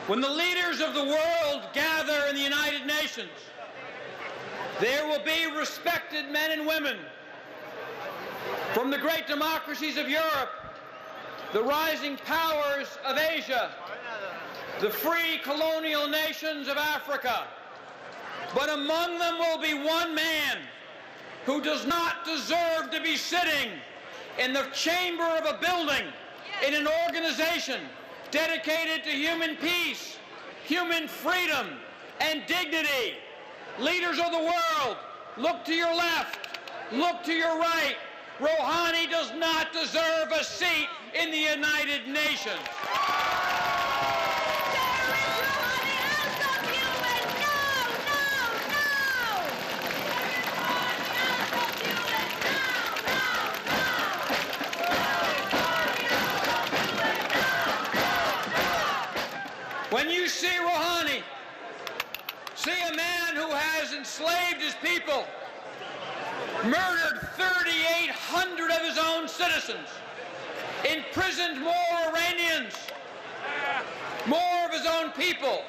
When the leaders of the world gather in the United Nations, there will be respected men and women from the great democracies of Europe, the rising powers of Asia, the free colonial nations of Africa. But among them will be one man who does not deserve to be sitting in the chamber of a building in an organization dedicated to human peace, human freedom, and dignity. Leaders of the world, look to your left, look to your right. Rouhani does not deserve a seat in the United Nations. When you see Rouhani, see a man who has enslaved his people, murdered 3,800 of his own citizens, imprisoned more Iranians, more of his own people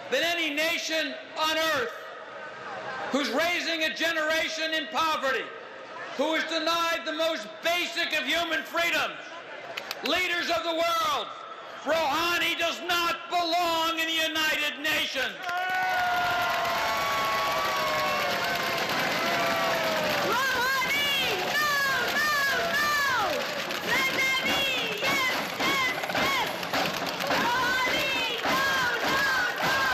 than any nation on earth, who's raising a generation in poverty, who is denied the most basic of human freedoms. Leaders of the world, Rouhani does not belong in the United Nations. Rouhani, no, no, no! Zendani, yes, yes, yes! Rouhani, no, no, no!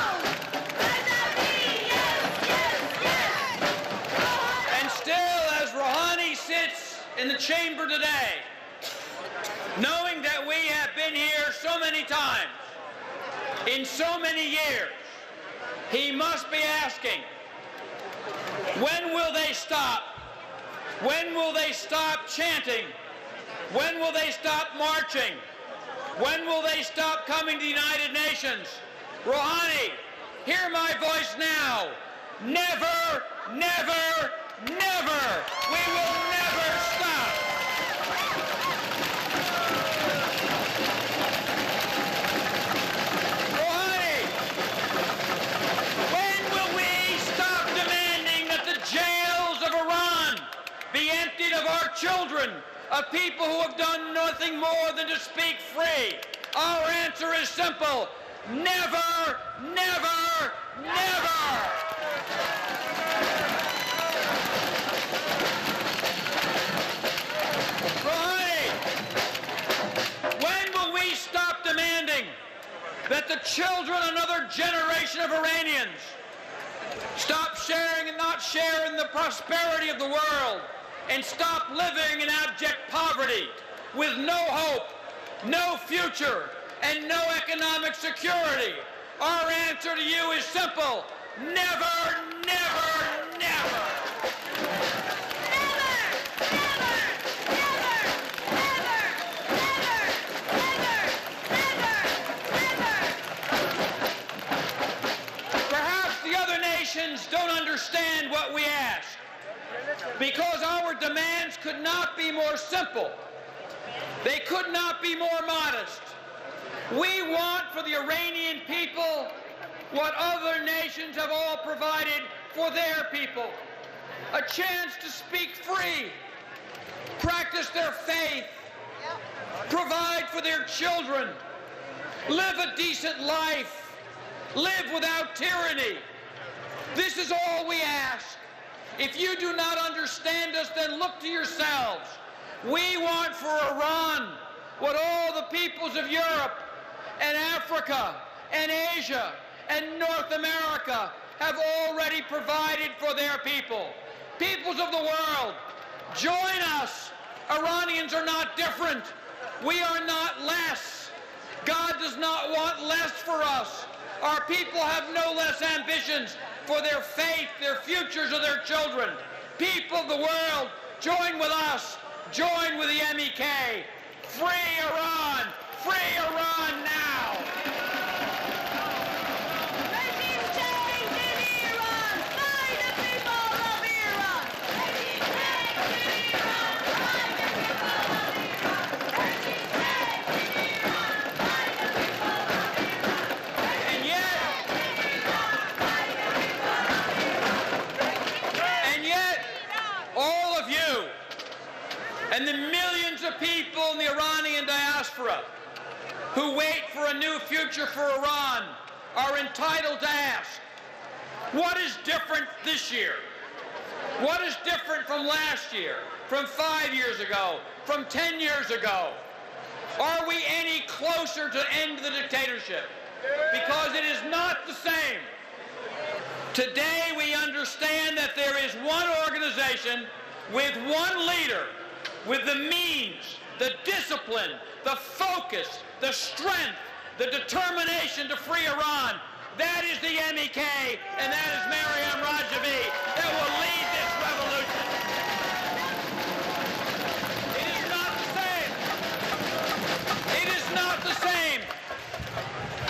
Zendani, yes, yes, yes! And still, as Rouhani sits in the chamber today, knowing that we have been here so many times, in so many years, he must be asking, when will they stop? When will they stop chanting? When will they stop marching? When will they stop coming to the United Nations? Rouhani, hear my voice now. Never, never, never. We will never stop. Rouhani, when will we stop demanding that the jails of Iran be emptied of our children, of people who have done nothing more than to speak free? Our answer is simple. Never, never, never. Rouhani, when will we stop demanding that the children of another generation of Iranians stop sharing and not sharing the prosperity of the world and stop living in abject poverty with no hope, no future, and no economic security? Our answer to you is simple. Never, never, never. Perhaps the other nations don't understand what we ask, because our demands could not be more simple. They could not be more modest. We want for the Iranian people what other nations have all provided for their people. A chance to speak free, practice their faith, provide for their children, live a decent life, live without tyranny. This is all we ask. If you do not understand us, then look to yourselves. We want for Iran what all the peoples of Europe and Africa and Asia and North America have already provided for their people. Peoples of the world, join us. Iranians are not different. We are not less. God does not want less for us. Our people have no less ambitions for their faith, their futures, or their children. People of the world, join with us. Join with the MEK. Free Iran! Free Iran now! Regime change in Iran! By the people of Iran! Regime change in Iran! By the people of Iran! Regime change in Iran! By the people of Iran! And And the millions of people in the Iranian diaspora who wait for a new future for Iran are entitled to ask, what is different this year? What is different from last year, from 5 years ago, from 10 years ago? Are we any closer to end the dictatorship? Because it is not the same. Today we understand that there is one organization with one leader, with the means, the discipline, the focus, the strength, the determination to free Iran. That is the MEK, and that is Maryam Rajavi that will lead this revolution. It is not the same. It is not the same.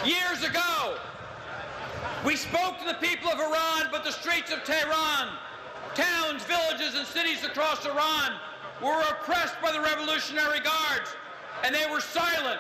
Years ago, we spoke to the people of Iran, but the streets of Tehran, towns, villages, and cities across Iran were oppressed by the Revolutionary Guards, and they were silent.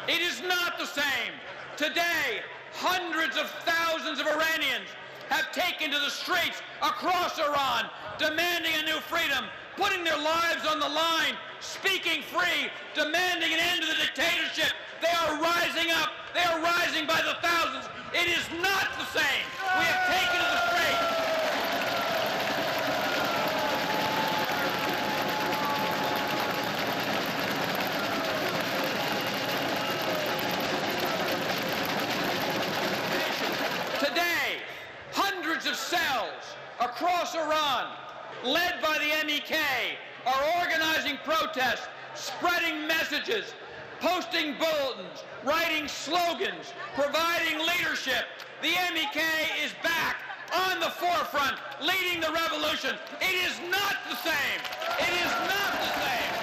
It is not the same. Today, hundreds of thousands of Iranians have taken to the streets across Iran, demanding a new freedom, putting their lives on the line, speaking free, demanding an end to the dictatorship. They are rising up. They are rising by the thousands. It is not the same. We have taken to the streets. Today, hundreds of cells across Iran, led by the MEK, are organizing protests, spreading messages, posting bulletins, writing slogans, providing leadership. The MEK is back on the forefront, leading the revolution. It is not the same. It is not the same.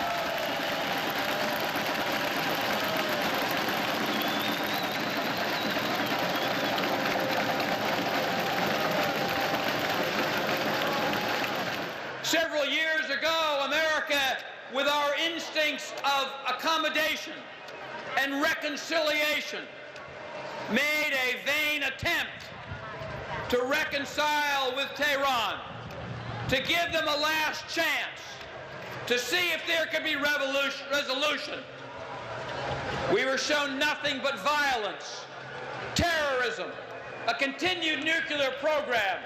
Several years ago, America, with our instincts of accommodation and reconciliation, made a vain attempt to reconcile with Tehran, to give them a last chance, to see if there could be resolution. We were shown nothing but violence, terrorism, a continued nuclear program,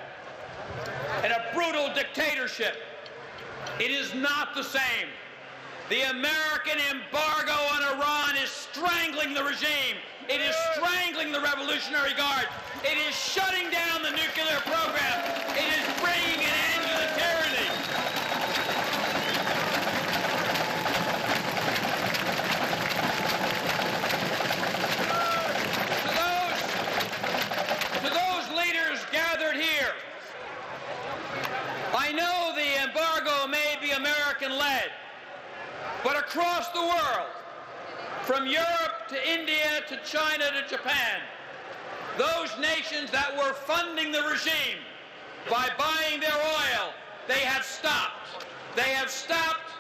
and a brutal dictatorship. It is not the same. The American embargo on Iran is strangling the regime. It is strangling the Revolutionary Guard. It is shutting down the nuclear program. It is bringing an end to the tyranny. To those leaders gathered here, I know the embargo may be American-led, but across the world, from Europe to India to China to Japan, those nations that were funding the regime by buying their oil, they have stopped. They have stopped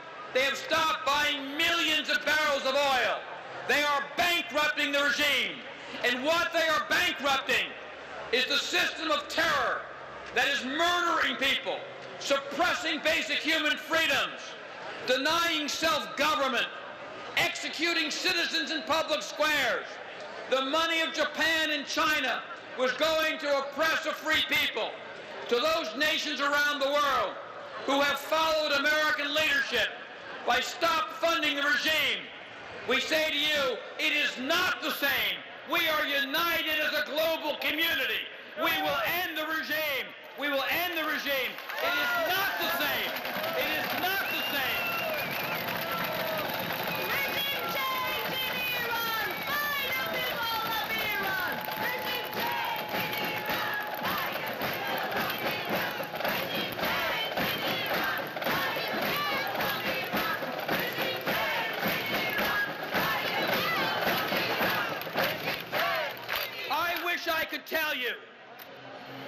buying millions of barrels of oil. They are bankrupting the regime. And what they are bankrupting is the system of terror that is murdering people, suppressing basic human freedoms, denying self-government, executing citizens in public squares. The money of Japan and China was going to oppress a free people. To those nations around the world who have followed American leadership by stop funding the regime, we say to you, it is not the same. We are united as a global community. We will end the regime. We will end the regime. It is not the same. It is not the same. Regime change in Iran by the people of Iran. Regime change in Iran by the people of Iran. Regime change in Iran by the people of Iran. Regime change in Iran by the people of Iran. Regime change. I wish I could tell you.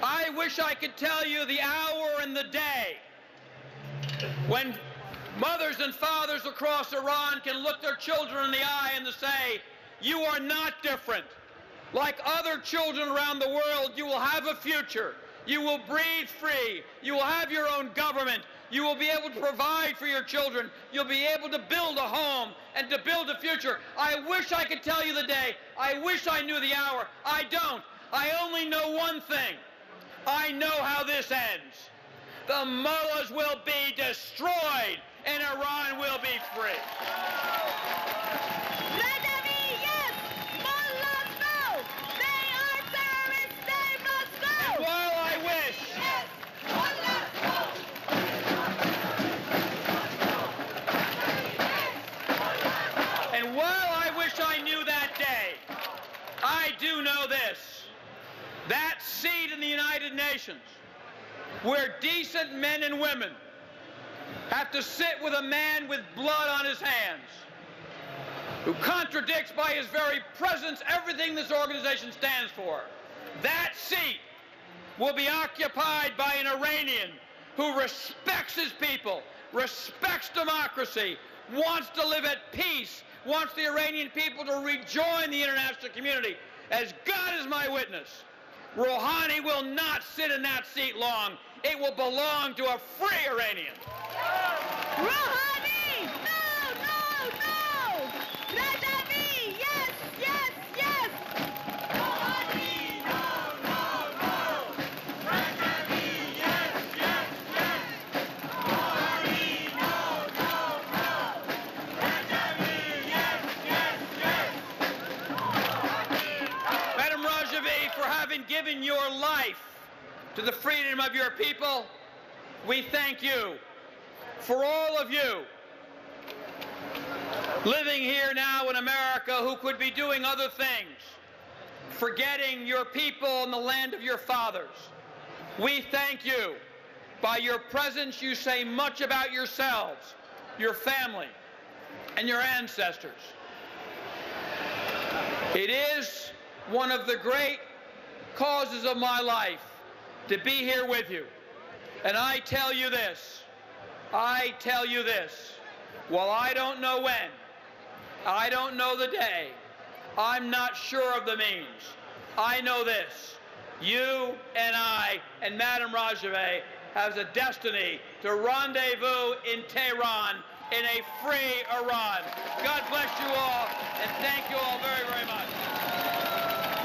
I wish I could tell you the hour and the day when mothers and fathers across Iran can look their children in the eye and to say, you are not different. Like other children around the world, you will have a future. You will breathe free. You will have your own government. You will be able to provide for your children. You'll be able to build a home and to build a future. I wish I could tell you the day. I wish I knew the hour. I don't. I only know one thing. I know how this ends. The mullahs will be destroyed and Iran will be free. Rajavi, yes! Mullahs, no! They are terrorists, they must go! And while I wish... Yes! Mullahs, no! And while I wish I knew that day, I do know this. That seat in the United Nations, where decent men and women have to sit with a man with blood on his hands, who contradicts by his very presence everything this organization stands for. That seat will be occupied by an Iranian who respects his people, respects democracy, wants to live at peace, wants the Iranian people to rejoin the international community. As God is my witness, Rohani will not sit in that seat long. It will belong to a free Iranian. Rouhani! No, no, no! Rajavi! Yes, yes, yes! Rouhani! No, no, no! Rajavi! Yes, yes, yes! Rouhani! No, no, no! Rajavi! Yes, yes, yes! Madam Rajavi, for having given your life to the freedom of your people, we thank you. For all of you living here now in America who could be doing other things, forgetting your people and the land of your fathers, we thank you. By your presence, you say much about yourselves, your family, and your ancestors. It is one of the great causes of my life to be here with you. And I tell you this, while I don't know when, I don't know the day, I'm not sure of the means, I know this: you and I and Madam Rajavi has a destiny to rendezvous in Tehran in a free Iran. God bless you all, and thank you all very, very much.